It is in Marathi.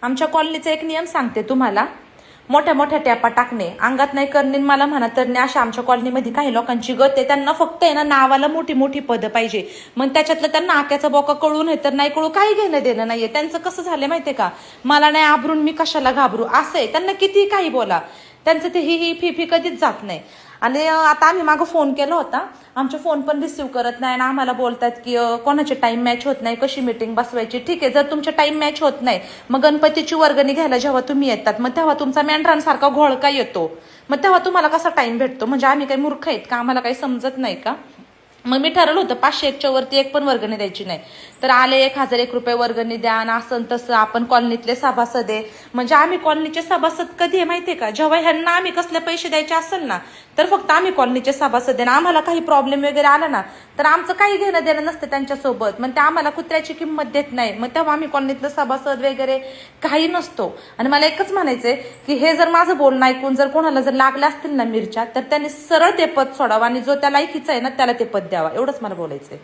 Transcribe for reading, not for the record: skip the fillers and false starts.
आमच्या कॉलनीचा एक नियम सांगते तुम्हाला, मोठ्या मोठ्या टॅपा टाकणे, अंगात नाही करणे मला म्हणा तर अशा आमच्या कॉलनीमध्ये काही लोकांची गत आहे, त्यांना फक्त आहे ना नावाला मोठी मोठी पदं पाहिजे. मग त्याच्यातलं त्यांना आक्याचा बोका कळू नाही तर नाही कळू, काही घेणं देणं नाहीये. त्यांचं कसं झालं माहितीये का, मला नाही आबरून मी कशाला घाबरू असं आहे. त्यांना किती काही बोला, त्यांचं ते ही फी कधीच जात नाही. आणि आता आम्ही मागं फोन केला होता, आमचे फोन पण रिसिव्ह करत नाही आणि आम्हाला बोलतात की कोणाचे टाइम मॅच होत नाही, कशी मीटिंग बसवायची. ठीक आहे, जर तुमचे टाइम मॅच होत नाही मग गणपतीची वर्गणी घ्यायला जेव्हा तुम्ही येतात मग तेव्हा तुमचा मेंढरांसारखा घोळका येतो, मग तेव्हा तुम्हाला कसा टाइम भेटतो? म्हणजे आम्ही काही मूर्ख आहेत का, आम्हाला काही समजत नाही का? मग मी ठरवलं होतं 500 वरती एक पण वर्गणी द्यायची नाही. तर आले 1001 रुपये वर्गणी द्या आणि असं तसं, आपण कॉलनीतले सभासद आहे. म्हणजे आम्ही कॉलनीचे सभासद कधी आहे माहितीये का, जेव्हा ह्यांना आम्ही कसले पैसे द्यायचे असेल ना तर फक्त आम्ही कॉलनीचे सभासद आहे. आम्हाला काही प्रॉब्लेम वगैरे आला ना तर आमचं काही घेणं देणं नसतं त्यांच्यासोबत. मग ते आम्हाला कुत्र्याची किंमत देत नाही, मग तेव्हा आम्ही कॉलनीतलं सभासद वगैरे काही नसतो. आणि मला एकच म्हणायचंय की हे जर माझं बोलणं ऐकून जर कोणाला जर लागल्या असतील ना मिरच्या, तर त्यांनी सरळ ते पद सोडावं आणि जो त्या लायकीचा आहे ना त्याला ते पद द्यावा. एवढंच मला बोलायचंय.